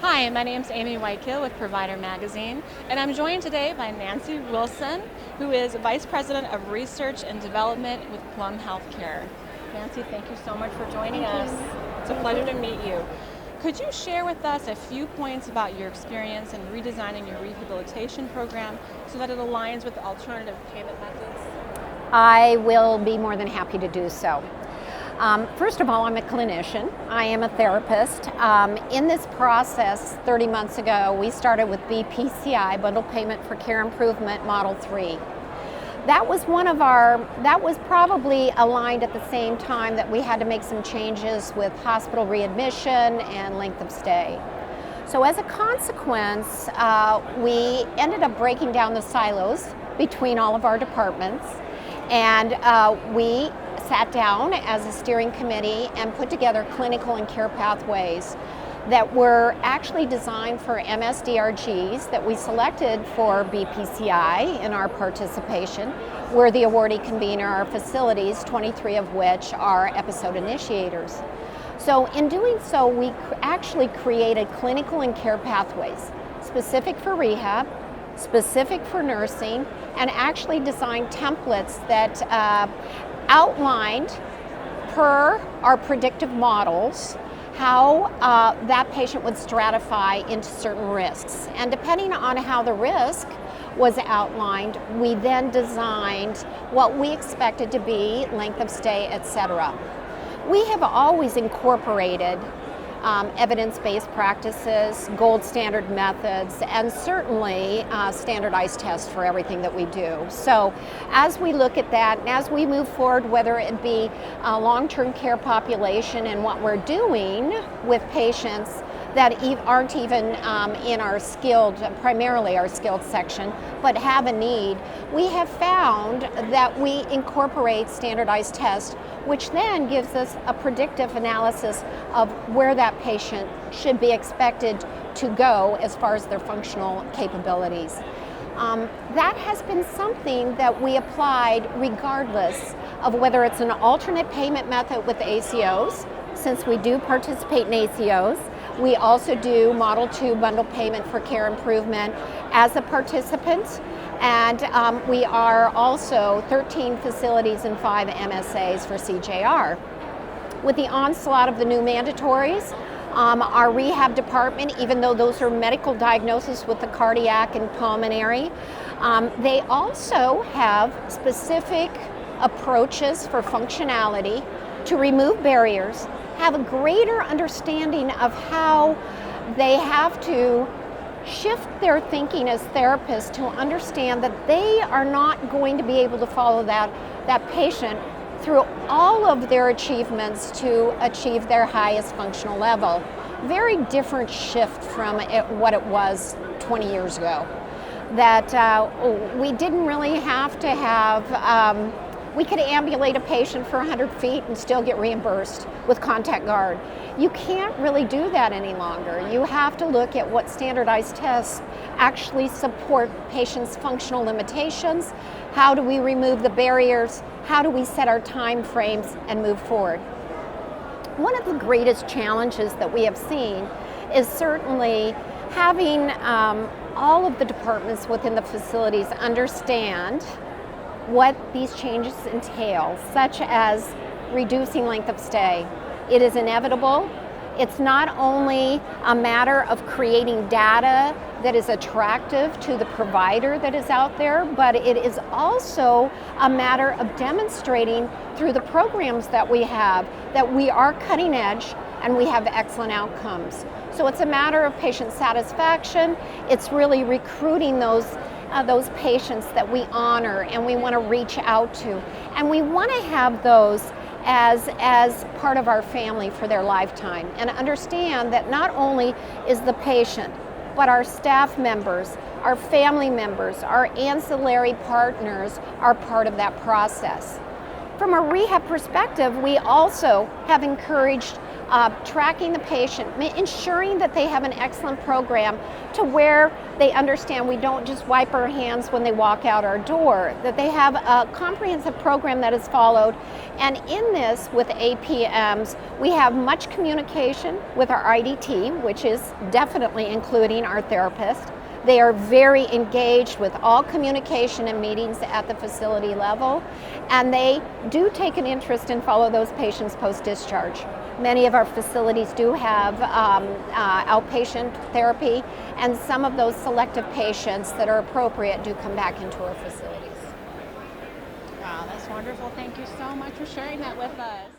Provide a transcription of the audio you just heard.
Hi, my name's Amy Huaiquil with Provider Magazine, and I'm joined today by Nanci Wilson, who is Vice President of Research and Development with Plum Healthcare. Nanci, thank you so much for joining us. It's a pleasure to meet you. Could you share with us a few points about your experience in redesigning your rehabilitation program so that it aligns with alternative payment methods? I will be more than happy to do so. First of all, I'm a clinician. I am a therapist. In this process, 30 months ago, we started with BPCI, Bundle Payment for Care Improvement Model 3. That was probably aligned at the same time that we had to make some changes with hospital readmission and length of stay. So as a consequence, we ended up breaking down the silos between all of our departments, and we sat down as a steering committee and put together clinical and care pathways that were actually designed for MSDRGs that we selected for BPCI in our participation. We're the awardee convener, our facilities, 23 of which are episode initiators. So in doing so, we actually created clinical and care pathways specific for rehab, specific for nursing, and actually designed templates that outlined per our predictive models how that patient would stratify into certain risks. And depending on how the risk was outlined, we then designed what we expected to be length of stay, etc. We have always incorporated evidence-based practices, gold standard methods, and certainly standardized tests for everything that we do. So as we look at that, and as we move forward, whether it be a long-term care population and what we're doing with patients that aren't even in our primarily our skilled section, but have a need, we have found that we incorporate standardized tests, which then gives us a predictive analysis of where that patient should be expected to go as far as their functional capabilities. That has been something that we applied regardless of whether it's an alternate payment method with ACOs, since we do participate in ACOs. We also do Model 2 bundle payment for care improvement as a participant, and we are also 13 facilities and 5 MSAs for CJR. With the onslaught of the new mandatories, our rehab department, even though those are medical diagnoses with the cardiac and pulmonary, they also have specific approaches for functionality to remove barriers, have a greater understanding of how they have to shift their thinking as therapists to understand that they are not going to be able to follow that patient through all of their achievements to achieve their highest functional level. Very different shift from what it was 20 years ago. That we didn't really have to have we could ambulate a patient for 100 feet and still get reimbursed with contact guard. You can't really do that any longer. You have to look at what standardized tests actually support patients' functional limitations. How do we remove the barriers? How do we set our time frames and move forward? One of the greatest challenges that we have seen is certainly having all of the departments within the facilities understand what these changes entail, such as reducing length of stay. It is inevitable. It's not only a matter of creating data that is attractive to the provider that is out there, but it is also a matter of demonstrating through the programs that we have that we are cutting edge and we have excellent outcomes. So it's a matter of patient satisfaction. It's really recruiting those patients that we honor and we want to reach out to. And we want to have those as part of our family for their lifetime, and understand that not only is the patient, but our staff members, our family members, our ancillary partners are part of that process. From a rehab perspective, we also have encouraged tracking the patient, ensuring that they have an excellent program to where they understand we don't just wipe our hands when they walk out our door, that they have a comprehensive program that is followed. And in this, with APMs, we have much communication with our IDT, which is definitely including our therapist. They are very engaged with all communication and meetings at the facility level, and they do take an interest and follow those patients post-discharge. Many of our facilities do have outpatient therapy, and some of those selective patients that are appropriate do come back into our facilities. Wow, that's wonderful. Thank you so much for sharing that with us.